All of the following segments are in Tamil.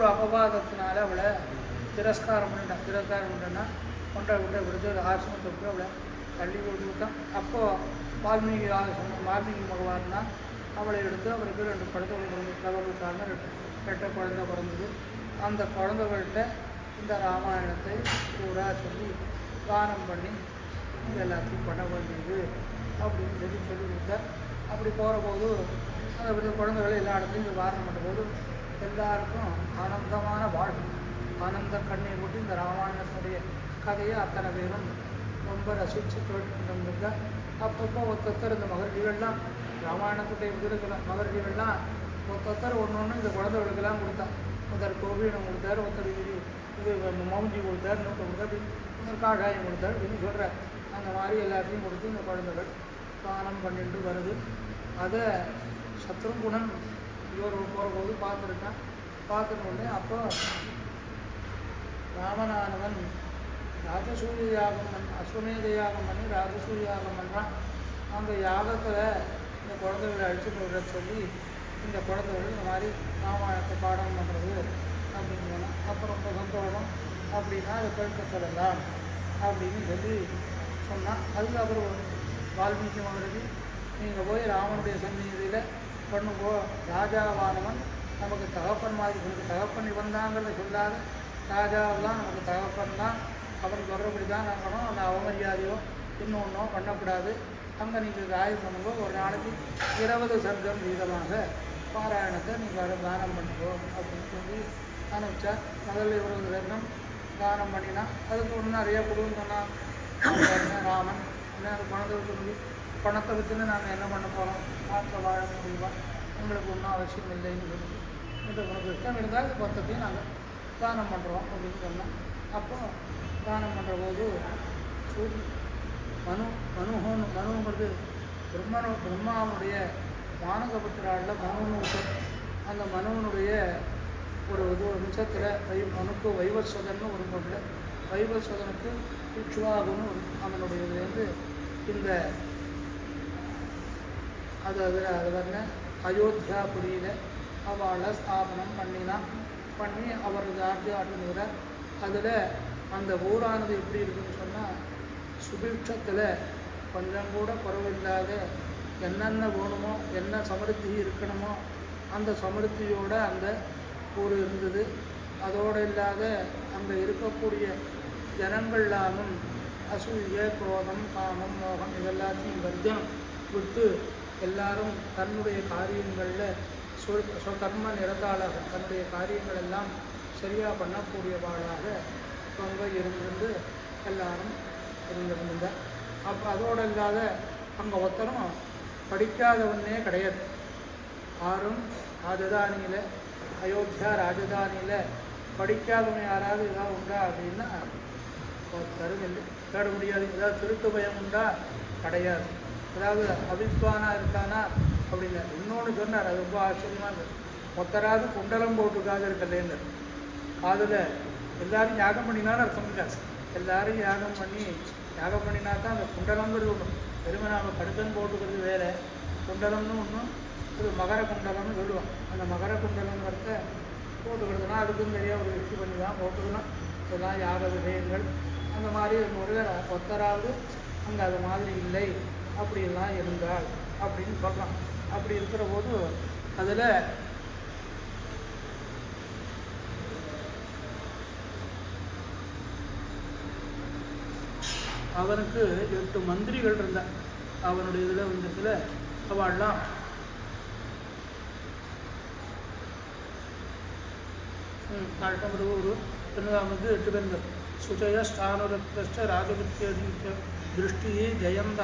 ஒரு அபவாதத்தினால அவளை திரஸ்காரம் பண்ணிட்டேன்னா கொண்டை விட்டு விடுத்து ஒரு ஆசிரமத்தை விட்டு அவளை தள்ளி போட்டு விட்டான். அப்போது வால்மீகி பகவான் தான் அவளை எடுத்து அவருக்கு 2 குழந்தைகள் பிறந்து லவகுச்சார்னு 2 குழந்தை பிறந்தது. அந்த குழந்தைகள்கிட்ட இந்த ராமாயணத்தை பூரா சொல்லி கானம் பண்ணி இது எல்லாத்தையும் பண்ண வேண்டியது அப்படின்னு சொல்லி கொடுத்தார். அப்படி போகிற போது அந்த குழந்தைகள் எல்லா இடத்துலையும் இது வாரணம் பண்ணும்போது எல்லாருக்கும் ஆனந்தமான வாழ்வு, ஆனந்த கண்ணீர் விட்டு இந்த ராமாயணத்துடைய கதையை அத்தனை பேரும் ரொம்ப ரசித்து கேட்டுக்கிட்டு வந்திருக்கா. அப்பப்போ ஒருத்தர் இந்த மகர்ஷிகள்லாம் ராமாயணத்துடைய இருக்கிற மகர்ஷிகள்லாம் ஒருத்தர் ஒன்று இந்த குழந்தைகளுக்கெல்லாம் கொடுத்தா. ஒருத்தர் கோபீனம் கொடுத்தார், ஒருத்தர் இது மௌஞ்சி கொடுத்தார், இன்னொருத்தர் கொடுத்தார், ஒருத்தர் காஷாயம் கொடுத்தார் அப்படின்னு சொல்கிறார். அந்த மாதிரி எல்லாத்தையும் கொடுத்து இந்த குழந்தைகள் தானம் பண்ணிட்டு வருது. அதை சத்ருகுணன் இவர் போகிற போது பார்த்துருக்கான். பார்த்துட்டு அப்போ ராமனானவன் ராஜசூய யாகம் அஸ்வமேத யாகம் பண்ணி ராஜசூய யாகம் பண்ணுறான். அந்த யாகத்தில் இந்த குழந்தைகளை அழிச்சுட்டு விட சொல்லி இந்த குழந்தைகள் இந்த மாதிரி ராமாயணத்தை பாடம் பண்ணுறது அப்படின்னு சொன்னால் அப்போ ரொம்ப சந்தோஷம் அப்படின்னா அதை கேட்க சொல்லலாம் அப்படின்னு சொல்லி சொன்னான். அதுக்கப்புறம் வால்மீகி மகரிஷி நீங்கள் போய் ராமனுடைய சந்நிதியில் பண்ணுங்கோ, ராஜாவானவன் நமக்கு தகப்பன் மாதிரி உங்களுக்கு தகப்பன் இவன்தாங்கிறத சொல்லாத ராஜாவெல்லாம் நமக்கு தகப்பன் தான், அவன் சொல்கிறபடி தான் நாங்களும் அந்த அவமரியாதையோ இன்னொன்றோ பண்ணக்கூடாது. அங்கே நீங்கள் காயம் பண்ணுங்கோ, ஒரு நாளைக்கு 20 சர்க்கம் வீதமாக பாராயணத்தை நீங்கள் அதை தானம் பண்ணுங்கோ அப்படின்னு சொல்லி அனுப்பிச்சா. முதல்ல 20 சர்க்கம் தானம் பண்ணினா அதுக்கு ஒன்று நிறையா கொடுன்னு சொன்னான் ராமன். என்ன அது பணத்தை சொல்லி பணத்தை வச்சுன்னு நாங்கள் என்ன பண்ண போகிறோம், நாட்டில் வாழ முடியுமா, எங்களுக்கு ஒன்றும் அவசியம் இல்லைன்னு சொல்லி இந்த உனக்கு இஷ்டம் இருந்தால் இது மொத்தத்தையும் நாங்கள் தானம் பண்ணுறோம் அப்படின்னு சொன்னோம். அப்போ தானம் பண்ணுற போது மனுங்கிறது பிரம்மாவுடைய வானகபத்திராளில் மனுன்னு அந்த மனுவனுடைய ஒரு நிமிஷத்தில் மனுக்கு வைவஸ்வதன்னு ஒரு பொருள், வைவஸ்வதனுக்கு இக்ஷ்வாகுன்னு அவனுடைய இதுலேருந்து இந்த அது வரல அயோத்தியாபுரியில் அவளை ஸ்தாபனம் பண்ணி அவரது ஆட்டுகிறார். அதில் அந்த ஊரானது எப்படி இருக்குதுன்னு சொன்னால் சுபிக்ஷத்தில் கொஞ்சம் கூட குறைவில்லாத என்னென்ன வேணுமோ என்ன சமருத்தி இருக்கணுமோ அந்த சமருத்தியோடு அந்த ஊர் இருந்தது. அதோடு இல்லாத அங்கே இருக்கக்கூடிய ஜனங்கள்லாமும் அசூய குரோதம் காமம் மோகம் இதெல்லாத்தையும் வர்ஜனம் விட்டு எல்லாரும் தன்னுடைய காரியங்களில் கர்ம நிறத்தாளாக தன்னுடைய காரியங்கள் எல்லாம் சரியாக பண்ணக்கூடியவாளாக அவங்க இருந்து எல்லாரும் இருந்திருந்தார். அப்போ அதோடு இல்லாத அங்கே ஒருத்தரும் படிக்காதவனே கிடையாது. யாரும் ராஜதானியில் அயோத்தியா ராஜதானியில் படிக்காதவன் யாராவது ஏதாவது உண்டா அப்படின்னா ஒருத்தரும் இல்லை, தேட முடியாது. ஏதாவது திருட்டு பயம் உண்டா கிடையாது. அதாவது அபித்வானா இருக்கானா அப்படின்னா இன்னொன்று சொன்னார், அது ரொம்ப ஆச்சரியமாக இருந்தது. மொத்தராது குண்டலம் போட்டுக்காக இருக்கலேன்னு அதில் எல்லாரும் யாகம் பண்ணினாலும் அர்த்தம் இருக்காது. எல்லாரும் யாகம் பண்ணினா தான் அந்த குண்டலங்கிறது ஒன்று. பெருமை நாம் கடுக்கன் போட்டுக்கிறது வேறு, குண்டலம்னு ஒன்று அது மகர குண்டலம்னு சொல்லுவான். அந்த மகர குண்டலங்கிறத போட்டுக்கிறதுனா அதுக்கும் நிறைய ஒரு யுக்தி பண்ணி தான் போட்டுக்கணும். இதெல்லாம் யாக விஷயங்கள் அந்த மாதிரி முருகர் ஒத்தராவது அங்கே அது மாதிரி இல்லை அப்படிலாம் இருந்தால் அப்படின்னு சொல்கிறான். அப்படி இருக்கிற போது அதில் அவனுக்கு 8 மந்திரிகள் இருந்தான். அவனுடைய இதில் வந்ததில் அவள்லாம் ஒரு பெண்ணாமது 8 பேருங்கள். சுஜய ஸ்தானுரத்த ராஜபுத்திய திருஷ்டி ஜெயந்த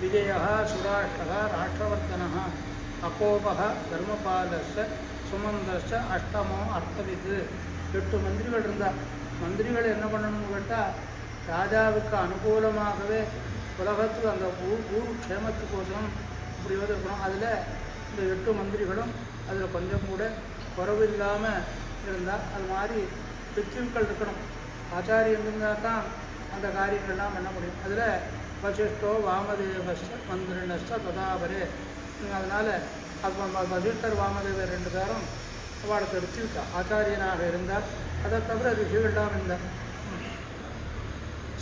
விஜய சுராஷ்ட ராஷ்டிரவர்த்தன அகோப தர்மபாலஸ்ய சுமந்தஸ்ய அஷ்டமோ அர்த்தவிது. 8 மந்திரிகள் இருந்தார். மந்திரிகள் என்ன பண்ணணும்னு கேட்டால் ராஜாவுக்கு அனுகூலமாகவே உலகத்துக்கு அந்த ஊர் க்ஷேமத்துக்கோசரம் இப்படி இருக்கணும். அதில் இந்த 8 மந்திரிகளும் அதில் கொஞ்சம் கூட குறவில்லாமல் இருந்தால் அது மாதிரி பித்ருக்கள் இருக்கணும். ஆச்சாரியன் இருந்தால் தான் அந்த காரியங்கள்லாம் பண்ண முடியும். அதில் வசிஷ்டோ வாமதேவஸ்ட மந்திரினஸ்ட ததாபரே. அதனால் அது வசிஷ்டர் வாமதேவர் 2 பேரும் அவளுக்கு எடுத்துவிட்டா ஆச்சாரியனாக இருந்தார். அதை தவிர ரிஷிகள்லாம் இருந்தார்.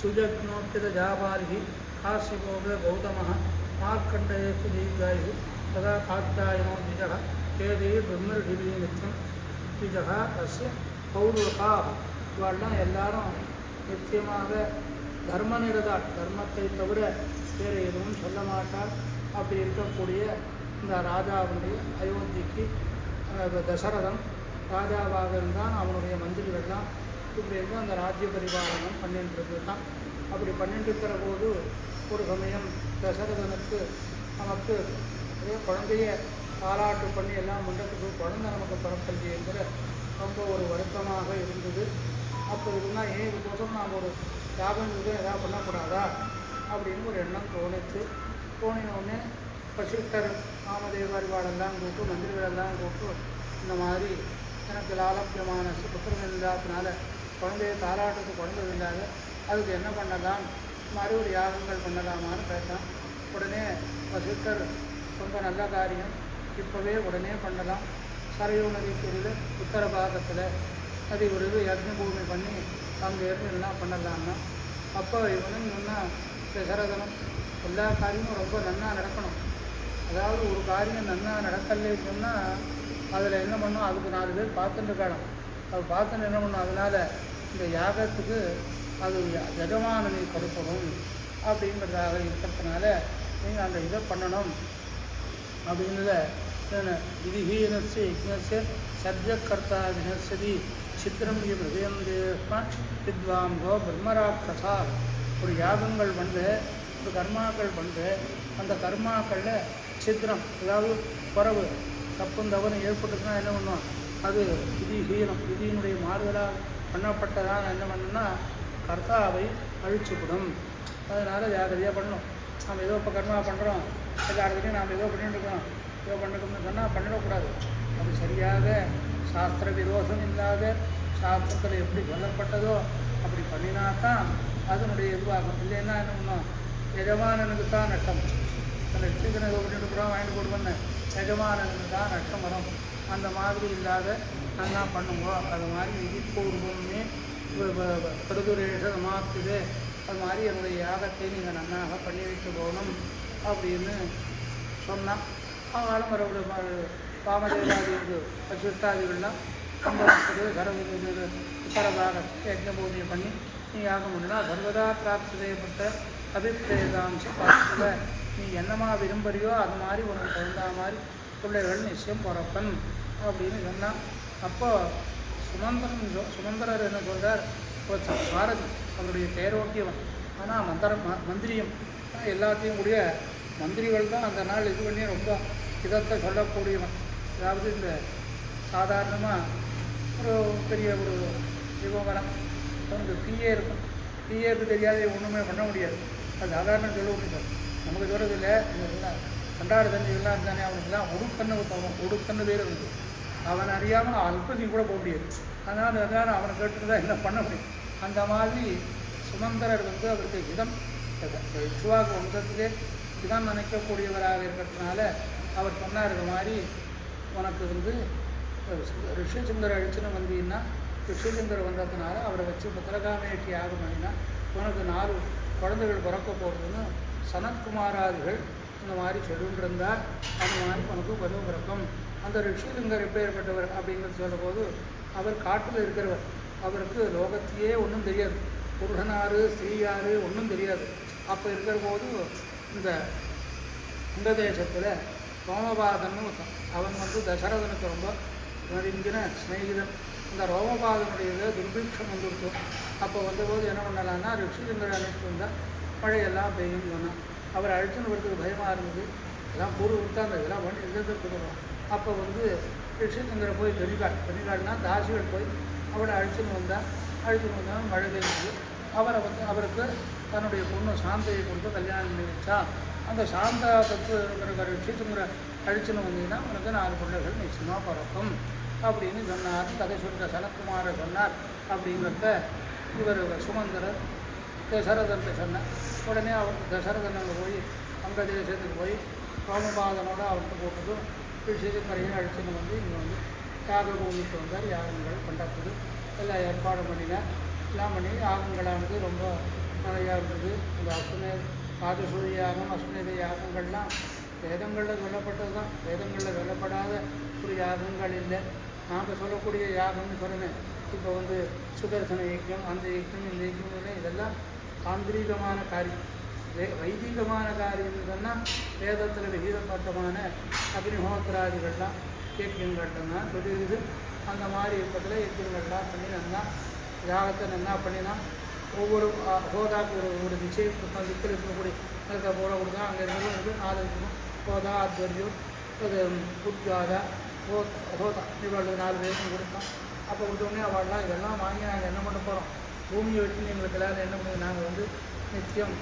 சுஜக்னோப்பித ஜாபாரி காசிபோக கௌதம மார்க்கண்டேஷு தீர்காயு ததா காத்தாயனோ திஜக கேதே பிரம்மர்ஷிபி நித்தியம் திஜகா தஸ்ய பௌர்வகா. இவாள்லாம் எல்லாரும் நிச்சயமாக தர்மநிரதாள், தர்மத்தை தவிர வேறு எதுவும் சொல்ல மாட்டாள். அப்படி இருக்கக்கூடிய இந்த ராஜாவுடைய அயோத்திக்கு தசரதன் ராஜாவாக இருந்தான். அவனுடைய மந்திரிகள்லாம் இப்படி இருந்து அந்த ராஜ்ய பரிபாலனம் பண்ணிட்டு தான். அப்படி பண்ணிட்டு இருக்கிற போது ஒரு சமயம் தசரதனுக்கு நமக்கு குழந்தைய தாலாட்டு பண்ணி எல்லாம் மண்டத்துக்கு குழந்தை நமக்கு பிறக்கலையேங்கிற ரொம்ப ஒரு வருத்தமாக இருந்தது. அப்போ இருந்தால் ஏன் இதுக்கோசம் நாம் ஒரு யாகம் எதாவது பண்ணக்கூடாதா அப்படின்னு ஒரு எண்ணம் தோணினோடனே வசிஷ்டர் ராமதேவாரிவாளெல்லாம் கூப்பிட்டு மந்திரிகளெல்லாம் கூப்பிட்டு இந்த மாதிரி எனக்கு லாலப்பியமான புத்திரங்கள் இல்லாததுனால குழந்தைய தாலாட்டுக்கு குழந்தை இல்லாத அதுக்கு என்ன பண்ணலாம், இந்த மாதிரி ஒரு யாகங்கள் பண்ணலாமான்னு கேட்டான். உடனே வசிஷ்டர் ரொம்ப நல்ல காரியம், இப்போவே உடனே பண்ணலாம். சரையூ நதிக்கரையில் உத்தர பாகத்தில் நதி விடுது யக்ஞ பூமி பண்ணி அங்கே இருந்து எல்லாம் பண்ணலாம்னா. அப்போ இவனும் சொன்னால் தசரதனும் எல்லா காரியமும் ரொம்ப நன்னா நடக்கணும். அதாவது ஒரு காரியம் நன்னா நடக்கலைன்னு சொன்னால் அதில் என்ன பண்ணும், அதுக்கு 4 பேர் பார்த்துட்டு இருக்காணும். அது பார்த்துன்னு என்ன பண்ணும், அதனால் இந்த யாகத்துக்கு அது எஜமானனை கொடுக்கணும் அப்படிங்கிறதாக இருக்கிறதுனால நீங்கள் அந்த இதை பண்ணணும் அப்படின்றத விதிஹீனஸ்ய யஜ்ஞஸ்ய சத்யகர்த்தா வினஸ்யதி சித்திரம் ஹிருதயம் தேவ வித்வாம்போ பிரம்மராட்சசா. ஒரு யாகங்கள் வந்து ஒரு கர்மாக்கள் வந்து அந்த கர்மாக்களில் சித்திரம், அதாவது குறவு தப்பும் தவறு ஏற்பட்டுச்சுன்னா என்ன பண்ணுவோம், அது விதிஹீனம், விதியினுடைய மாறுதலாக பண்ணப்பட்டதான் என்ன பண்ணணும்னா கர்த்தாவை அழிச்சுவிடும். அதனால் ஜாகிரதையாக பண்ணணும். நாம் ஏதோ இப்போ கர்மா பண்ணுறோம், எல்லா இடத்துலையும் நாம் ஏதோ பண்ணிட்டுருக்கோம், ஏதோ பண்ணிட்டோம்னு சொன்னால் பண்ணிடக்கூடாது. அது சரியாக சாஸ்திர விரோதம் இல்லாத சாஸ்திரத்தில் எப்படி சொல்லப்பட்டதோ அப்படி பண்ணினாத்தான் அதனுடைய இதுவாகும். இல்லைன்னா என்ன பண்ணோம், எஜமானனுக்கு தான் நஷ்டம். அந்த சீக்கிரம் ஏதோ பண்ணிட்டுருக்குறோம் வாங்கிட்டு கொடுப்பேன்னு எஜமானனுக்கு தான் நஷ்டம் வரும். அந்த மாதிரி இல்லாத நல்லா பண்ணுவோம். அது மாதிரி விதிப்பூர்வமே பிரதுரேஷ சமாப்திது, அது மாதிரி என்னுடைய யாகத்தை நீங்கள் நன்னாக பண்ணி வைக்க போகணும் அப்படின்னு சொன்னான். அவங்களும் மறுபடியும் வாமதேவாதி வசிஷ்டாதிகள்லாம் அந்த சரவ உத்தரபாக யஜ்ஞபூமியை பண்ணி நீ யாகம் பண்ணினா சர்வதா பிராப்தி செய்யப்பட்ட அபிப்பிரேதாம்ச பார்த்துல நீ என்னமா விரும்புறியோ அது மாதிரி உனக்கு தகுந்த மாதிரி பிள்ளைகள் நிச்சயம் பிறப்பன் அப்படின்னு சொன்னான். அப்போது சுமந்திரர் என்ன சொல்கிறார், சாரதி அவருடைய தேரோட்டியவன், ஆனால் மந்திரியும் எல்லாத்தையும் கூடிய மந்திரிகள் தான் அந்த நாள் இது பண்ணி ரொம்ப இதத்தை சொல்லக்கூடியவன். அதாவது இந்த சாதாரணமாக ஒரு பெரிய ஒரு சிவமரம் அவனுக்கு பிஏ இருக்கும், பிஏக்கு தெரியாத ஒன்றுமே பண்ண முடியாது. அது சாதாரண சொல்ல முடியாது. நமக்கு சொல்கிறது இல்லை, இதெல்லாம் கண்டாடு தண்ணி எல்லாம் இருந்தானே அவனுக்குலாம் உடுக்கண்ணு பேர் இருந்து அவன் அறியாமல் அல்பதி கூட போக முடியாது. அதனால் அவனை கேட்டுதான் என்ன பண்ண முடியும். அந்த மாதிரி சுமந்திரர் வந்து அவருக்கு இதம் விஸ்வாக வம்சத்திலே இதம் நினைக்கக்கூடியவராக இருக்கிறதுனால அவர் சொன்னார், இது மாதிரி உனக்கு வந்து ரிஷிச்சந்திர அழிச்சுன்னு வந்தீங்கன்னா ரிஷிச்சந்திர வந்ததுனால அவரை வச்சு பத்திரகாமேட்டி யாகம் பண்ணினா உனக்கு 4 குழந்தைகள் பிறக்க போகிறதுன்னு சனத்குமாராதிகள் இந்த மாதிரி சொல்லிட்டு இருந்தால் அந்த மாதிரி உனக்கு பருவ பிறக்கும். அந்த ரிஷிலிங்கர் எப்பேற்பட்டவர் அப்படிங்கிறது சொல்லும்போது அவர் காட்டில் இருக்கிறவர், அவருக்கு லோகத்தையே ஒன்றும் தெரியாது, புருஷனாரு ஸ்திரீயாரு ஒன்றும் தெரியாது. அப்போ இருக்கிற போது இந்த தேசத்தில் ரோமபாதன்னு ஒருத்தன், அவன் வந்து தசரதனுக்கு ரொம்ப நெருங்கின ஸ்நேகிதன். இந்த ரோமபாதனுடைய துர்பிக்ஷம் வந்துருக்கும். அப்போ வந்தபோது என்ன பண்ணலான்னா ரிஷிலிங்கரை அழைச்சிட்டு வந்தால் மழையெல்லாம் பெய்யும்னு சொன்னான். அவர் அழைச்சுன்னு வரதுக்கு பயமாக இருந்தது. எல்லாம் பூர்வ விட்டாங்க, இதெல்லாம் வண்டி எழுதுறதுக்கு. அப்போ வந்து ரிஷிலிங்கரை போய் பெரிகாடுனா தாசிகள் போய் அவரை அழைச்சின்னு வந்தாலும் மழை பெய்யுது. அவருக்கு தன்னுடைய பொண்ணு சாந்தையை கொடுத்து கல்யாணம் பண்ணி வச்சா. அந்த சாந்தா பத்து இருக்கிற ரிஷிலிங்கரை அழிச்சுன்னு வந்தீங்கன்னா உனக்கு 4 பிள்ளைகள் நிச்சயமாக பிறக்கும் அப்படின்னு சொன்னார். கதை சொல்கிற சனத்குமாரை சொன்னார். அப்படிங்கிறத இவர் சுமந்திரர் தசரதன்ட்டு சொன்னார். உடனே அவர் தசரதன் அங்கே போய் அந்த தேசத்துக்கு போய் ரோமபாதனோட அவர்கிட்ட போட்டதும் ரிஷிலிங்கரையும் அழிச்சுன்னு வந்து இங்கே வந்து யாக பூமிக்கு வந்தார். யாகங்கள் பண்ணுறதுக்கு எல்லாம் ஏற்பாடு பண்ணினார். எல்லாம் பண்ணி யாகங்களானது ரொம்ப நிறையா இருந்தது. அந்த ராஜசூய யாகம், அஸ்வமேத யாகங்கள்லாம் வேதங்களில் சொல்லப்பட்டது தான். வேதங்களில் சொல்லப்படாத ஒரு யாகங்கள் இல்லை. நாம் சொல்லக்கூடிய யாகம்னு சொன்னேன். இப்போ சுதர்சன யஜ்யம், அந்த யஜ்யம், இந்த யஜ்யம் இல்லை. இதெல்லாம் தாந்திரீகமான காரியம். வைதிகமான காரியம்னு சொன்னால் வேதத்தில் விகிதப்பட்டமான அக்னிஹோத்திராதிகள்லாம் யஜ்யங்கள்லாம் சொல்லிடுது. அந்த மாதிரி இருக்கிறதுல யஜ்யங்கள்லாம் பண்ணி நல்லா யாகத்தை நல்லா பண்ணினா ஒவ்வொரு ஹோதாக்கு ஒரு நிச்சயம் கொடுத்தோம். திக்கில் இருக்கக்கூடிய நிலத்தை போட கொடுத்தா அங்கே இருக்கிறது 4 இருக்கணும். ஹோதா, அத்வரியம், உத்காதா, ஹோதா, இவர்கள் 4 பேருக்கும் கொடுத்தோம். அப்போ கொடுத்தோடனே அவள்லாம் இதெல்லாம் வாங்கி நாங்கள் என்ன பண்ண போகிறோம், பூமியை வச்சு எங்களுக்கு எல்லாரும் என்ன பண்ணுது, நாங்கள் நித்தியம்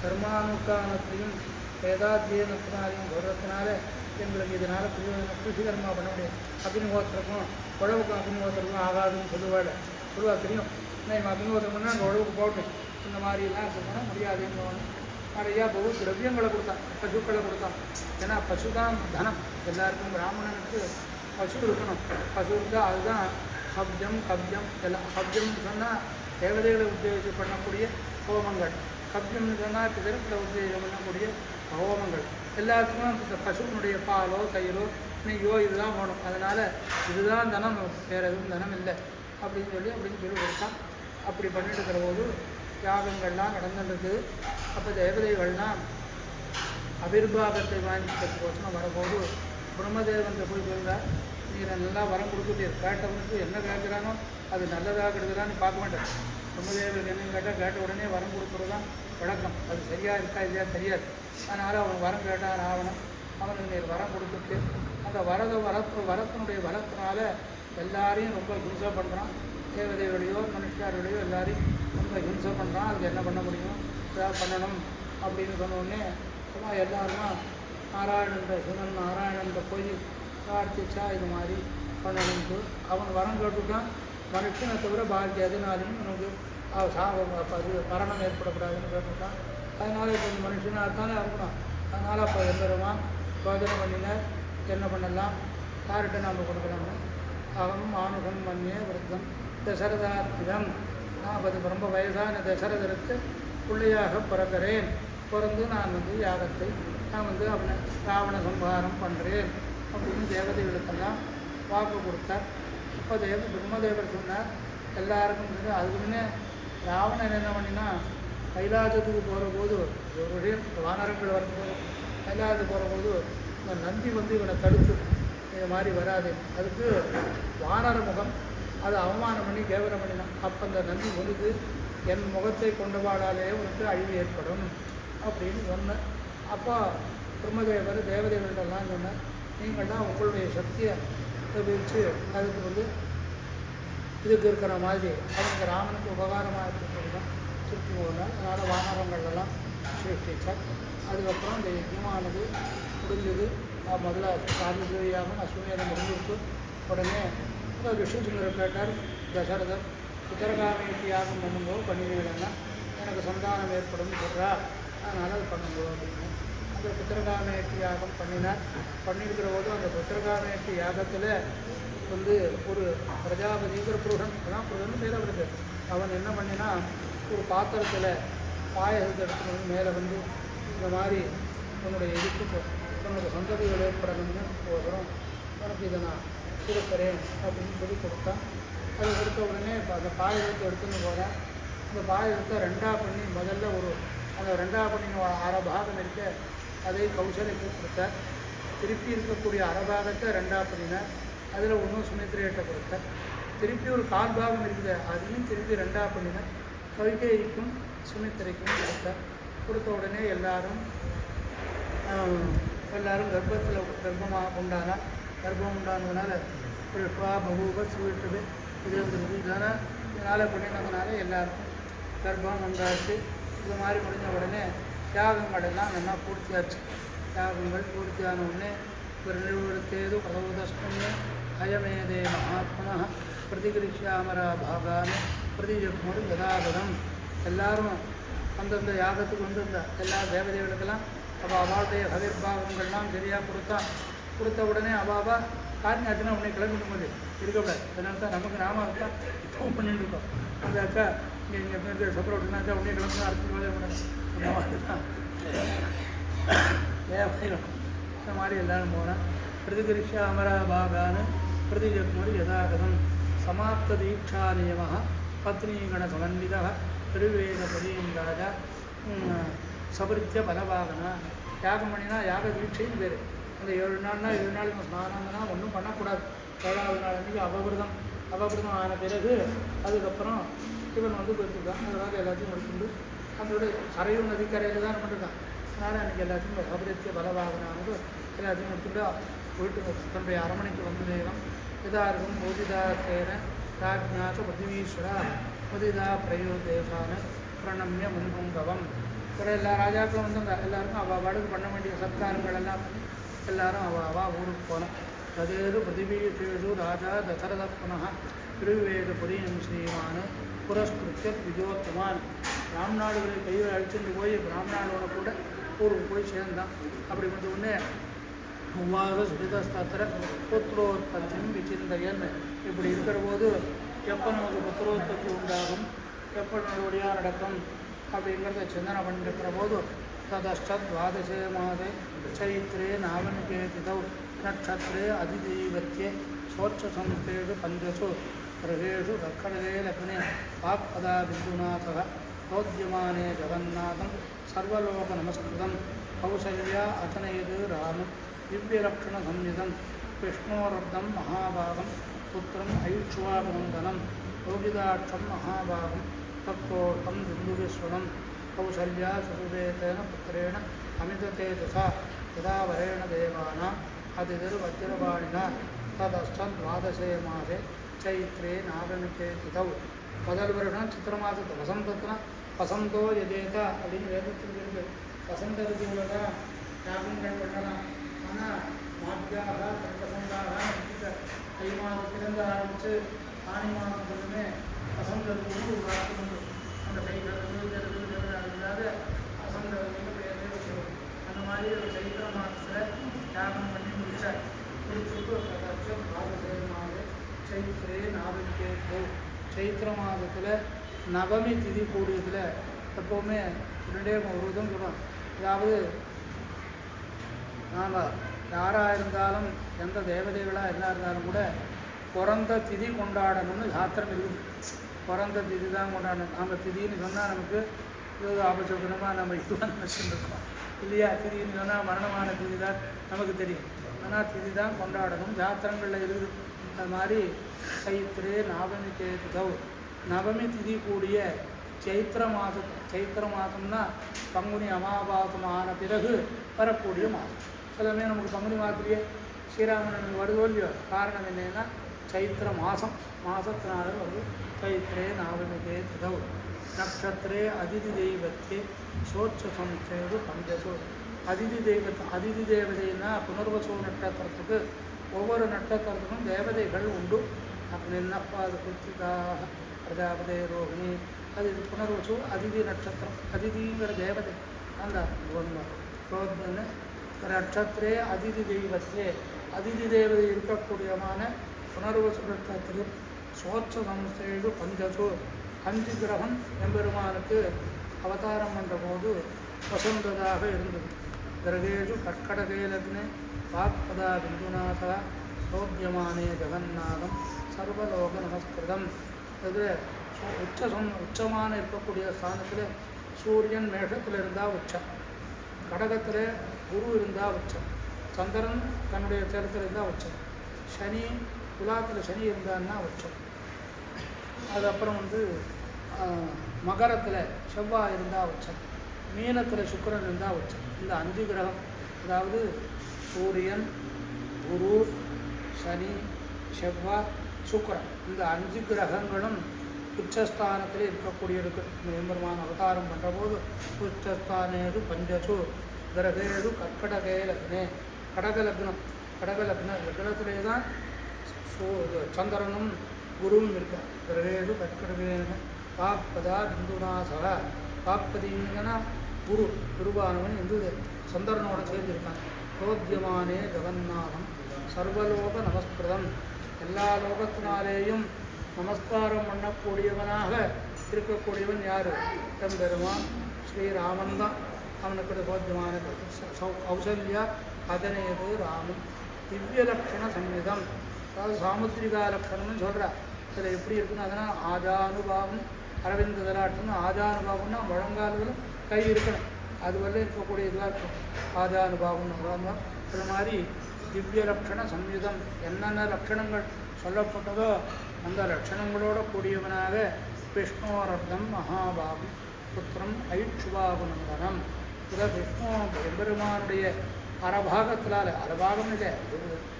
கர்மானுஷ்டானத்திலையும் வேதாத்தியனத்தினாலையும் சொல்கிறதுனால எங்களுக்கு இதனால் கிருஷி கர்மா பண்ண முடியாது. அக்னிஹோத்திரக்கும் உழவுக்கும் அக்னிஹோத்திரக்கும் ஆகாதுன்னு சொல்லுவா தெரியும். நான் அக்னிஹோத்திரம் பண்ணால் அங்கே உழவுக்கு போட்டேன். இந்த மாதிரிலாம் இருக்கணும்னா முடியாதுன்னு நிறையா திரவியங்களை கொடுத்தான், பசுக்களை கொடுத்தான். ஏன்னா பசு தான் தனம். எல்லாருக்கும் பிராமணனுக்கு பசு இருக்கணும். பசு இருந்தால் அதுதான் ஹப்ஜம், கப்ஜம் எல்லாம். ஹப்ஜம்னு சொன்னால் தேவதைகளை உத்தேசித்து பண்ணக்கூடிய ஹோமங்கள். கப்ஜம்னு சொன்னால் பிதர்களை உத்தேசம் பண்ணக்கூடிய ஹோமங்கள். எல்லாத்துக்கும் இந்த பசுவினுடைய பாலோ தயிரோ நெய்யோ இதுதான் வேணும். அதனால் இதுதான் தனம், வேறு எதுவும் தனம் இல்லை அப்படின்னு சொல்லி கொடுத்தான். அப்படி பண்ணிட்டு இருக்கிற போது யாகங்கள்லாம் நடந்துருக்கு. அப்போ தேவதைகள்லாம் அபிர்வாகத்தை வாங்கிக்கிறதுக்கோசரம் வரும்போது பிரம்மதேவன் போய் சொல்கிறார், நீ நல்லா வரம் கொடுத்துட்டு கேட்டவனுக்கு என்ன கேட்குறானோ அது நல்லதாக கெடுக்கிறான்னு பார்க்க மாட்டேன். பிரம்மதேவனுக்கு என்னன்னு கேட்ட உடனே வரம் கொடுக்குறது தான் வழக்கம். அது சரியாக இருக்கா இல்லையா தெரியாது. அதனால் அவன் வரம் கேட்டான் ராவணன். அவனுக்கு நீர் வரம் கொடுத்துட்டு அந்த வரத்தினுடைய வரத்தினால எல்லாரையும் ரொம்ப ஹிம்சை பண்ணுறான். தேவதைகளையோ மனுஷார்களையோ எல்லாரையும் ரொம்ப ஹிம்சை பண்ணுறான். அதுக்கு என்ன பண்ண முடியும், ஏதாவது பண்ணணும் அப்படின்னு சொன்னோடனே எல்லாருமா சிவன் நாராயணன்ற போய் பிரார்த்திச்சா இது மாதிரி பண்ணணும்ட்டு அவன் வரம் கேட்டுட்டான். மனுஷனை தவிர பாக்கி எதுனாலையும் எனக்கு மரணம் ஏற்படக்கூடாதுன்னு கேட்டுட்டான். அதனால் இப்போ மனுஷனாக தானே இருக்கணும். அதனால் அப்போ எம்பெருமான் யோஜனை பண்ணினார், என்ன பண்ணலாம், யார்கிட்ட நாம் கொடுக்கலாம்னு. அகம் மானுகம் மன்னிய விருத்தம் தசரதாத்மிகம். நான் ரொம்ப வயதான தசரதருக்கு பிள்ளையாக பிறக்கிறேன். பிறந்து நான் யாகத்தை நான் அவனை ராவண சம்ஹாரம் பண்ணுறேன் அப்படின்னு தேவதைகளுக்கெல்லாம் வாக்கு கொடுத்தார். இப்போ பிரம்மதேவர் சொன்னார் எல்லாருக்கும் அதுக்கு முன்னே ராவணன் என்ன பண்ணினா கைலாசத்துக்கு போகிற போது ஒரு விஷயம், வானரங்கள் வரும்போது கைலாசத்துக்கு போகிற போது இந்த நந்தி இவனை தடுத்து இது மாதிரி வராது. அதுக்கு வானர முகம் அது அவமானம் பண்ணி கேவலம் பண்ணினான். அப்போ அந்த நந்தி ஒழுது என் முகத்தை கொண்டவாடாலே உனக்கு அழிவு ஏற்படும் அப்படின்னு சொன்னேன். அப்போ பிரம்மதேவர் தேவதைகளெல்லாம் சொன்னேன், நீங்கள்லாம் உங்களுடைய சக்தியை வச்சு அதுக்கு இதுக்கு இருக்கிற மாதிரி அவங்க ராமனுக்கு உபகாரமாக இருக்கக்கூடியதான் சுற்றி போனார். அதனால் வானரங்கள்லாம் சிருஷ்டிச்சார். அதுக்கப்புறம் இந்த யஜ்யமானது முடிஞ்சது. முதல்ல ராஜசூயாகவும் அஸ்வமேதம் முடிஞ்சிருக்கு. உடனே ரிஷிசுந்தர் கேட்டார், தசரதர் உத்தரகாமேட்டி யாகம் பண்ணுங்கோ பண்ணினீங்கன்னா எனக்கு சந்தானம் ஏற்படும் சொல்கிறா, அதனால் அது பண்ணுங்கோ அப்படின்னு அந்த புத்திரகாமேட்டி யாகம் பண்ணினார். பண்ணியிருக்கிற போது அந்த புத்திரகாமேட்டி யாகத்தில் ஒரு பிரஜாபதிங்கிற புருஷன், அதான் புருஷன் மேலே வருது. அவன் என்ன பண்ணினா ஒரு பாத்திரத்தில் பாயசத்தை எடுத்துட்டு மேலே இந்த மாதிரி உன்னுடைய இதுக்கு உன்னோட சந்ததிகள் ஏற்படணும்னு போகிறோம், உனக்கு இதை நான் கொடுக்குறேன் அப்படின்னு சொல்லி கொடுத்தான். அது கொடுத்த உடனே இப்போ அந்த பாயசத்தை எடுத்துன்னு போகிறேன். அந்த பாயசத்தை 2ஆக பண்ணி முதல்ல அந்த 2ஆக பண்ணின அரை பாகம் இருக்க அதை கௌசலைக்கு கொடுத்தார். திருப்பி இருக்கக்கூடிய அரை பாகத்தை 2ஆக பண்ணினார். அதில் ஒன்றும் சுமித்திரையிட்ட கொடுத்தார். திருப்பி ஒரு 1/4 பாகம் இருக்குது, அதையும் திருப்பி 2ஆக பண்ணினார். கைகேயிக்கும் சுமித்திரைக்கும் கொடுத்தார். கொடுத்த உடனே எல்லாரும் கர்ப்பமாக உண்டானா. கர்ப்பம் உண்டானதுனால பகூப சுவிட்டு இது இதனால் பண்ணினதுனால எல்லாருக்கும் கர்ப்பம் உண்டாச்சு. இது மாதிரி முடிஞ்ச உடனே தியாகங்கள் எல்லாம் நல்லா பூர்த்தியாச்சு. தியாகங்கள் பூர்த்தியான உடனே நிறுவனத்தேது பிரதோதஸ்மன்ய அயமேதே மகாத்மனா பிரதிகிருஷ்யாமரா பாகான பிரதிஜக்மரு யதாபதம். எல்லாரும் அந்தந்த யாகத்துக்கு வந்திருந்த எல்லா தேவதைகளுக்கெல்லாம் அவளுடைய கதிர்பாகங்கள்லாம் சரியாக கொடுத்தா. கொடுத்த உடனே அவாவா காரியம் ஆச்சுன்னா உடனே கிளம்பிட்டு போது இருக்கக்கூடாது. அதனால தான் நமக்கு நாம இருக்கா இப்போவும் பண்ணிட்டு இருக்கோம். அந்த அக்கா இங்கே சப்பரோட்டுனா அக்கா உடனே கிளம்புனா அடுத்த வேலையை பண்ணணும். அந்த மாதிரி தான் இந்த மாதிரி எல்லாரும் போனால் பிரதிகிருஷ்ய அமராபாகான்னு பிரதிஜக்முரி யதாகதம் சமாப்த தீட்சா நியம பத்னீகண சமன்வித திருவேதபதியும் ராஜா சபரித்திய பலபாகனா. யாகம் பண்ணினா யாக தீட்சைன்னு பேர். அந்த 7 நாள்னா 7 நாளுக்கு ஸ்நானம்னா ஒன்றும் பண்ணக்கூடாது. 7வது நாள் அன்றைக்கி அபகிருதம் ஆன பிறகு அதுக்கப்புறம் இவன் வந்து போயிருக்கான். அதனால் எல்லாத்தையும் முடிச்சுட்டு அதோட சரையூர் நதிக்கரையில் தான் பண்ணிருக்கான். அதனால் அன்றைக்கி எல்லாத்தையும் சபரித்திய பலபாகனானது எல்லாத்தையும் முடிச்சுட்டு வீட்டுக்கு தன்னுடைய அரமனைக்கு வந்து நேரம் இதாருக்கும் போதிதாத்தேன ராஜ்ஞாச்ச பிருத்திவீஸ்வரா முதிதா பிரயோதேசான பிரணம்ய முனிபுங்கவம். அப்புறம் எல்லா ராஜாக்களும் வந்து எல்லாருக்கும் அவள் பாடுக்கு பண்ண வேண்டிய சத்காரங்கள் எல்லாம் பண்ணி எல்லாரும் அவள் ஊருக்கு போனான். ததேது பிருத்திவீஷேஷு ராஜா தசரத புனः திருவேத புரியம் ஸ்ரீமான் புரஸ்கிருத்திய விஜோத்தமான். பிராமணாடுகளை கையில் அழிச்சுட்டு போய் பிராமணாளோட கூட ஊருக்கு போய் சேர்ந்தான். அப்படி வந்து உடனே உமாத சுரிதஸ்தாத்திர புத்திரோத்பத்தியும் விசிந்தையன். இப்படி இருக்கிற போது எப்போ நமக்கு புத்திரோத்பத்தி உண்டாகும், எப்போ நல்லபடியாக நடக்கும் அப்படிங்கிறத சிந்தனை பண்ணிருக்கிற போது ததஷ்டத் துவாதசே மாதே சைத்ரே நாவனிகேதிதௌ நட்சத்திரே அதிதெய்வத்தியே சோட்சசம்ஸ்தேஷு பஞ்சசு கிரகேஷு தக்கடலே லக்னே வாக்பதா பிந்துநாதः प्रोद्यमाने जगन्नाथं सर्वलोकनमस्कृतं कौसल्या अतनयद् रामं दिव्यलक्षणसंयुतं विष्णोरर्धं महाभागं पुत्रम् ऐक्ष्वाकुनन्दनं योगिदाक्षं महाभागं तत्कोटं बिन्दुविश्वनं कौसल्या चतुर्वेदेन पुत्रेण अमिततेजसा यदा वरेण देवानाम् अतिथिर्वज्रवाणिना तदष्टद्वादशे मासे चैत्रे नागमिके तिथौ. முதல் வருடம் சித்திர மாதத்து வசந்தத்தில் வசந்தோ எதேதா அப்படின்னு வேதத்தில் இருக்குது. வசந்த ருதுவில் தான் யாகங்கள் பண்ணலாம். ஆனால் மாத்தியாக கண்டசந்தாக தை மாதத்திலிருந்து ஆரம்பித்து ஆணி மாதம் மட்டுமே வசந்த ருது ஒரு வார்த்தை உண்டு. அந்த இல்லாத வசந்த ருதுன்னு பேரே வச்சுருவோம். அந்த மாதிரி ஒரு சைத்திர மாதத்தில் யாகம் பண்ணி முடித்தார். முடிச்சுட்டு கதாட்சம் பாதசேகமாக சைத்திரே நாவிக்கே சைத்திர மாதத்தில் நவமி திதி கூடியதில் எப்போவுமே 2 ஒரு விதம் சொல்லுவோம். அதாவது நாம் யாராக இருந்தாலும் எந்த தேவதைகளாக என்ன இருந்தாலும் கூட பிறந்த திதி கொண்டாடணும்னு சாத்திரம் இருக்குது. பிறந்த திதி தான் கொண்டாடணும். நம்ம திதின்னு சொன்னால் நமக்கு இது ஆபசகுணமாக நம்ம இதுவாக நினச்சிருக்கோம் இல்லையா. திதின்னு சொன்னால் மரணமான திதி தான் நமக்கு தெரியும். ஆனால் திதி தான் கொண்டாடணும், சாத்திரங்களில் இருக்குது. அது மாதிரி சைத்திரே நவமி கேதிதௌ நவமி திதி கூடிய சைத்திர மாதம்னா பங்குனி அமாவாசமான பிறகு வரக்கூடிய மாதம். சிலமே நமக்கு பங்குனி மாதத்துலேயே ஸ்ரீராமன் வருதோ இல்லையோ. காரணம் என்னென்னா சைத்திர மாதத்தினால வருது. சைத்திரே நவமி கேதிதௌ நட்சத்திரே அதிதி தெய்வத்தே சோட்சசம்சேது பஞ்சசோ. அதிதி தேவதைன்னா புனர்வசோ நட்சத்திரத்துக்கு ஒவ்வொரு நட்சத்திரத்துக்கும் தேவதைகள் உண்டு. அக்னின்னப்பாது கிருத்திகாக பிரஜாபதே ரோகிணி. அது புனர்வசு அதிதி நட்சத்திரம். அதிதிங்கிற தேவதை அந்த ரோத்னு நட்சத்திரே அதிதி தெய்வத்தே அதிதி தேவதை இருக்கக்கூடியமான புனர்வசு நட்சத்திரம் சோட்ச சம்சேஷு பஞ்சசு 5 கிரகம் எம்பெருமானுக்கு அவதாரம் பண்ணுற போது வசந்ததாக இருந்தது. கிரகேஷு கர்க்கடகே லக்னே வாக்பதா பிந்துநாதா சோபியமானே ஜெகநாதம் சர்வலோக நமஸ்கிருதம். அது உச்சமான இருக்கக்கூடிய ஸ்தானத்தில் சூரியன் மேஷத்தில் இருந்தால் உச்சம், கடகத்தில் குரு இருந்தால் உச்சம், சந்திரன் தன்னுடைய தேரத்தில் இருந்தால் உச்சம், சனி துலாத்தில் சனி இருந்தான்னா உச்சம். அதுக்கப்புறம் வந்து மகரத்தில் செவ்வாய் இருந்தால் உச்சம், மீனத்தில் சுக்கிரன் இருந்தால் உச்சம். இந்த 5 கிரகம், அதாவது சூரியன், குரு, சனி, செவ்வாய், சுக்கிரன், இந்த 5 கிரகங்களும் உச்சஸ்தானத்தில் இருக்கக்கூடிய எம்பெருமான் அவதாரம் பண்ணுற போது உச்சஸ்தானேது பஞ்சசு கிரகேது கர்க்கடகே லக்னே. கடகலக்னத்திலே தான் சந்திரனும் குருவும் இருக்கார். கிரகேது கர்க்கடகேன வாக்பதா பிந்துநாசக. வாக்பதிங்கன்னா குருவானவன் இந்து சந்திரனோட சேர்ந்திருக்கான். ரோத்யமானே ஜெகநாதம் சர்வலோக நமஸ்கிருதம். எல்லா லோகத்தினாலேயும் நமஸ்காரம் பண்ணக்கூடியவனாக இருக்கக்கூடியவன் யார்? எம்பெருமான் ஸ்ரீராமன் தான். அவனுக்கு போத்தியமான கௌசல்யா அதனேது ராமன் திவ்ய லக்ஷண சம்மிதம், அதாவது சாமுத்திரிகா லக்ஷணம்னு சொல்கிறார். அதில் எப்படி இருக்குன்னு அதனால் ஆஜானுபாவம் அரவிந்த தலாட்டம்னு ஆஜானுபாவம்னா முழங்கால்களும் கை இருக்கணும், அது வரல இருக்கக்கூடிய இதுவாக இருக்கும் ஆஜானுபாவம்னு சொல்லுவாங்க. அது மாதிரி திவ்ய லக்ஷண சம்யுதம், என்னென்ன லட்சணங்கள் சொல்லப்பட்டதோ அந்த லட்சணங்களோட கூடியவனாக விஷ்ணோரர்த்தம் மகாபாகம் புத்திரம் ஐட்சுபாகுநந்தனம். இதை விஷ்ணு எம்பெருமானுடைய அரபாகத்தினால, அரபாகம் இல்லை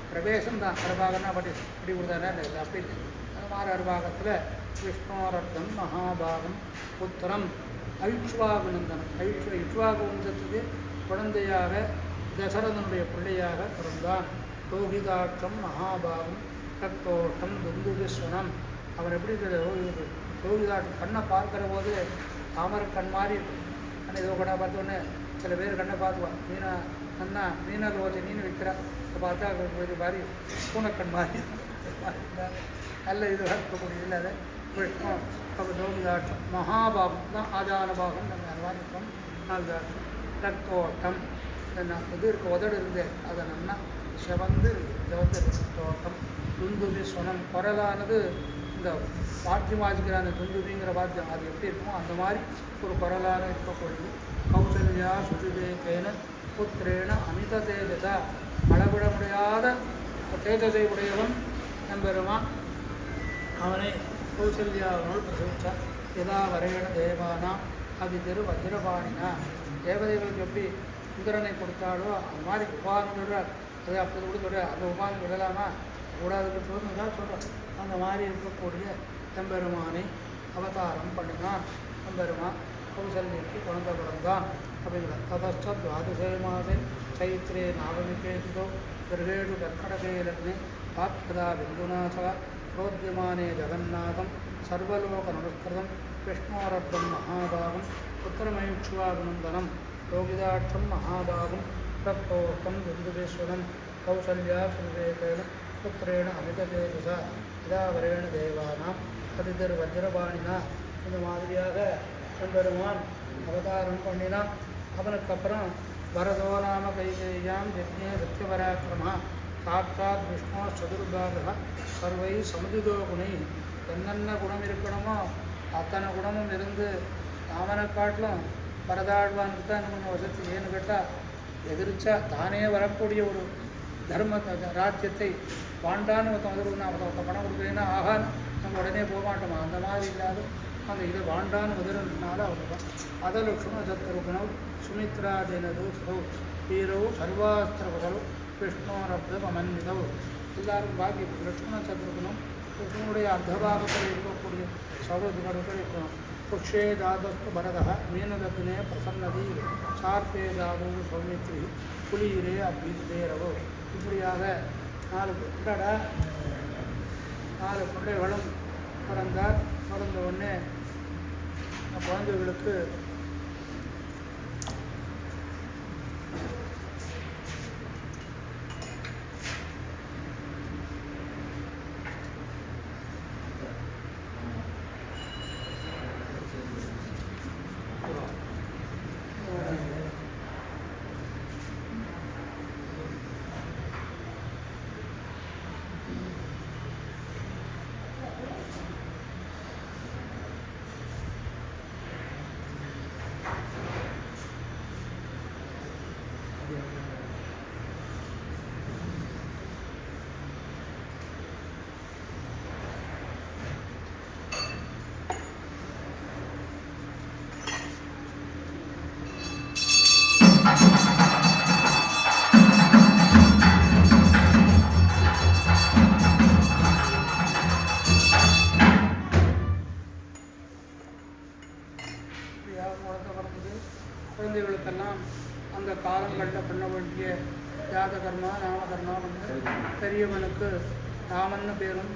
பிரவேசம் தான், அரபாகம்னா அப்படி இப்படி கொடுத்தானே இல்லை, அப்படி இல்லை. அது மாதிரி அரபாகத்தில் விஷ்ணோரர்த்தம் மகாபாகம் புத்திரம் ஐட்சுவாகுநந்தனம். இட்சுவாகு வம்சத்துக்கு குழந்தையாக தசரதனுடைய பிள்ளையாக பிறந்தான். லோகிதாட்சம் மகாபாகம் ரக்தோட்டம் துந்துபிஸ்வனம். அவர் எப்படி லோகிதாட்சம் கண்ணை பார்க்குற போது தாமரை கண் மாதிரி இருக்கும். ஆனால் இதோ கண்ணை பார்த்தோன்னே சில பேர் கண்ணை பார்த்துவான், மீனலோச்சனின்னு வைக்கிறா, இப்போ பார்த்தா இது மாதிரி பூனைக்கண் மாதிரி நல்ல இதுவாக இருக்கக்கூடிய இல்லாத விஷ்ணு லோகிதாட்சம் மகாபாகம் தான் ஆஜானபாகம். நம்ம அந்த மாதிரி இருக்கோம். நாலுதாட்சம் ரக்தோட்டம், இது இருக்க உதடு இருக்குது, அதை நம்ம செவந்து இருக்குது தோட்டம். துந்துபி சுனம், குரலானது இந்த வாத்தியம் வாசிக்கிற அந்த துந்துபிங்கிற வாத்தியம் அது எப்படி இருக்குமோ அந்த மாதிரி ஒரு குரலாக இருக்கக்கூடியது. கௌசல்யா சுஜுவேகேன புத்திரேன அமித தேஜசா, அளவிட முடியாத தேஜதை உடையவன் எம்பெருமான். அவனை கௌசல்யாவனோடு பிரசவித்தார். யதா வரேண தேவானா அது திரு வஜ்ரபாணினா, தேவதைகளுக்கு எப்படி இந்திரனை கொடுத்தாலோ அது மாதிரி உபானம் விடுறார். அதை அப்போது கூட சொல்கிறார், அந்த உபானம் விடலாமா கூடாதுன்னு சொல்லுதான் சொல்கிறார். அந்த மாதிரி இருக்கக்கூடிய எம்பெருமானை அவதாரம் பண்ணினான். எம்பெருமான் கௌசல்யக்கு குழந்தை பிறந்தான் அப்படிங்கிற. ததஸ்ட துவாதசே மாசே சைத்ரே நாகமிகேதிதோ கிருகேடு கர்க்கடகே லக்னே ஆத்மதா பிந்துநாசா புரோத்யமானே ஜகநாதம் சர்வலோக நமஸ்கிருதம் விஷ்ணோரர்த்தம் மகாபாகம் புத்திரமயுக்ஷுவாகுநந்தனம் லோகிதாட்சம் மகாபாகம் ரக்தோட்டம் துந்துபேஸ்வரம் கௌசல்யா சுவிவேகேன புத்திரேன அமிததேஜசா யதாவரேண தேவானாம் அதிதர் வஜ்ரபாணினா. இந்த மாதிரியாக எம்பெருமான் அவதாரம் பண்ணினான். அவனுக்கப்புறம் வரதோ நாம கைகேயாம் யஜ்ஞே சத்யபராக்கிரமா சாட்சாத் விஷ்ணு சதுர்பாக சர்வை சமுதிதோ குணை. என்னென்ன குணம் இருக்கணுமோ அத்தனை குணமும் இருந்து ராமனை காட்டிலும் பரதாழ்வானுக்கு தான் கொஞ்சம் வசதி. ஏன்னு கேட்டால் எதிர்ச்சா தானே வரக்கூடிய ஒரு தர்ம ராஜ்யத்தை வாண்டான்னு ஒருத்த பணம் கொடுக்குறீங்கன்னா ஆகான்னு நம்ம உடனே போக மாட்டோமா, அந்த மாதிரி இல்லாத அந்த இதை வாண்டான்னு உதறதுனால அவ்வளோதான். அதலக்ஷ்மண சத்ருகுணவ் சுமித்ராஜனது சதோ வீரவு சர்வாஸ்திரபதவு விஷ்ணோரப்தமன்விதவ். எல்லாரும் பாக்கி லக்ஷ்மண சத்ருகுணம் கிருஷ்ணனுடைய அர்த்தபாகத்தில் இருக்கக்கூடிய சௌரதுகளுக்கு இருக்கணும். புக்ஷே தாதஸ்து பரதः மீனதத்தினே பிரசன்னதி சார்பே தாது சௌமித்ரி புலீரே அபிதேரவோ. இப்படியாக 4 பிள்ளைகளும் பிறந்தார். பிறந்த உடனே குழந்தைகளுக்கு குழந்தைகளுக்கெல்லாம் அந்த காலங்களில் பண்ண வேண்டிய ஜாதகர்மா நாமகர்மா வந்து பெரியவனுக்கு ராமன்னு பேரும்,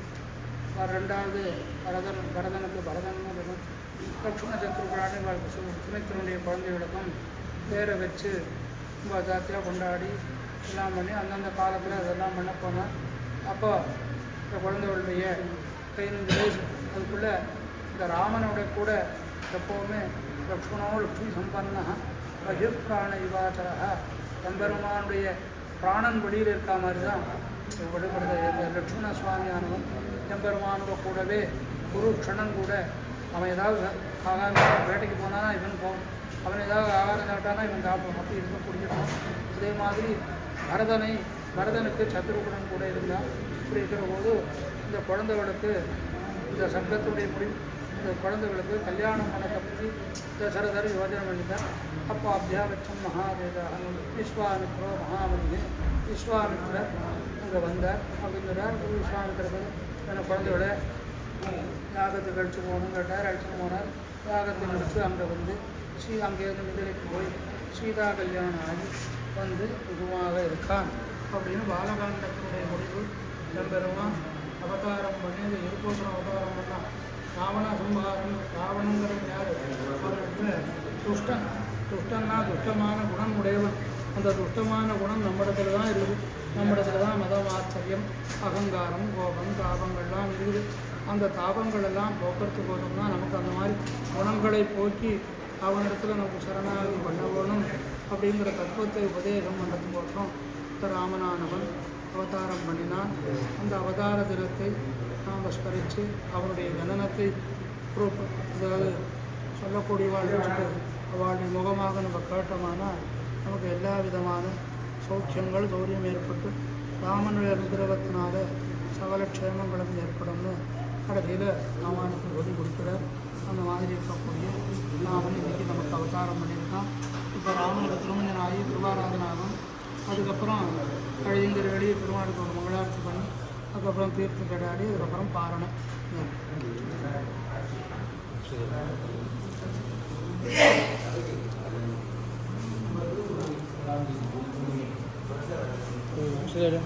ரெண்டாவது பரதனுக்கு பரதன்னு பேரும், லக்ஷ்மண சத்ருகுணான்னு சுமித்திரனுடைய குழந்தைகளுக்கும் பேரை வச்சு ரொம்ப ஜாத்தியாக கொண்டாடி எல்லாம் பண்ணி அந்தந்த காலத்தில் அதெல்லாம் பண்ண போனால் அப்போ இந்த குழந்தைகளுடைய 15 வயசு அதுக்குள்ளே இந்த ராமனுடைய கூட எப்போவுமே லக்ஷ்மணோ லக்ஷ்மி சம்பன்னா பகிர்பிராண யுவாச்சரா எம்பெருமானுடைய பிராணன் வெளியில் இருக்க மாதிரி தான் வழிபடுற லக்ஷ்மண சுவாமியானவன் எம்பெருமானோட கூடவே குரு க்ஷணன் கூட அவன் ஏதாவது ஆகாரம் வேட்டைக்கு போனானா இவன் போகும், அவன் ஏதாவது ஆகாரம் சாப்பிட்டானா இவன் சாப்பிடும், அப்படி இருக்கக்கூடியவன். இதே மாதிரி பரதனுக்கு சத்ருகுணன் கூட இருந்தான். இப்படி இருக்கிற போது இந்த குழந்தைகளுக்கு இந்த சங்கத்துடைய முடிவு இந்த குழந்தைகளுக்கு கல்யாணம் பண்ணத்தை பற்றி தசரதர் யோஜனை பண்ணிட்டார். அப்போ அபியாவச்சம் மகாதேவா விஸ்வாமித்ரோ மகாமணி விஸ்வாமித்ரர் அங்கே வந்தார். அப்படிங்கிறார் விஸ்வாமித்திரர் என்ன குழந்தையோட யாகத்தை கழிச்சு போகணும்னு கேட்டார். அழைச்சிட்டு போனார். யாகத்தை முடித்து அங்கே வந்து அங்கேருந்து மிதிலைக்கு போய் சீதா கல்யாணம் ஆகி வந்து இதுவாக இருக்கான் அப்படின்னு பாலகாண்டத்தினுடைய முடிவு. எம்பெருமான் அவதாரம் பண்ணி இந்த இருபோசனம் அவதாரம் பண்ணான். ராவண சம்ஹாரம் ராவணங்கிறது யார்? அவனுக்கு துஷ்டன்னா துஷ்டமான குணம் உடையவன். அந்த துஷ்டமான குணம் நம்மிடத்துல தான் இருக்குது. நம்மிடத்துல தான் மதம் ஆச்சரியம் அகங்காரம் கோபம் தாபங்கள்லாம் இருக்குது. அந்த தாபங்களெல்லாம் போக்குறதுக்கு போதும்னா நமக்கு அந்த மாதிரி குணங்களை போக்கி அவனிடத்துல நமக்கு சரணாகதி பண்ண வேணும் அப்படிங்கிற தத்துவத்தை உபதேசம் பண்ணுறதுக்கு போட்டோம். ராமனானவன் அவதாரம் பண்ணினான். அந்த அவதார தினத்தை நாம் ஸ்மரித்து அவனுடைய ஜனனத்தை அதாவது சொல்லக்கூடியவாள் அவளுடைய முகமாக நம்ம கேட்டோமானால் நமக்கு எல்லா விதமான சௌக்கியங்கள் கௌரியம் ஏற்பட்டு ராமனுடைய அனுகிரகத்தினால சகல க்ஷேமங்களும் ஏற்படும்னு கடைசியில் ராமானுக்கு சொல்லி கொடுக்குறார். அந்த மாதிரி இருக்கக்கூடிய ராமன் இன்றைக்கி நமக்கு அவதாரம் பண்ணியிருக்கான். இப்போ ராமனுக்கு திருமணம் ஆகி திருவாராதனாகும். அதுக்கப்புறம் கழிங்கிற வெளியே பெருமாளுக்கு ஒரு மங்களார்த்தி பண்ணி அதுக்கப்புறம் தீர்த்தம் கடாடி அதுக்கப்புறம் பாரணை. சரி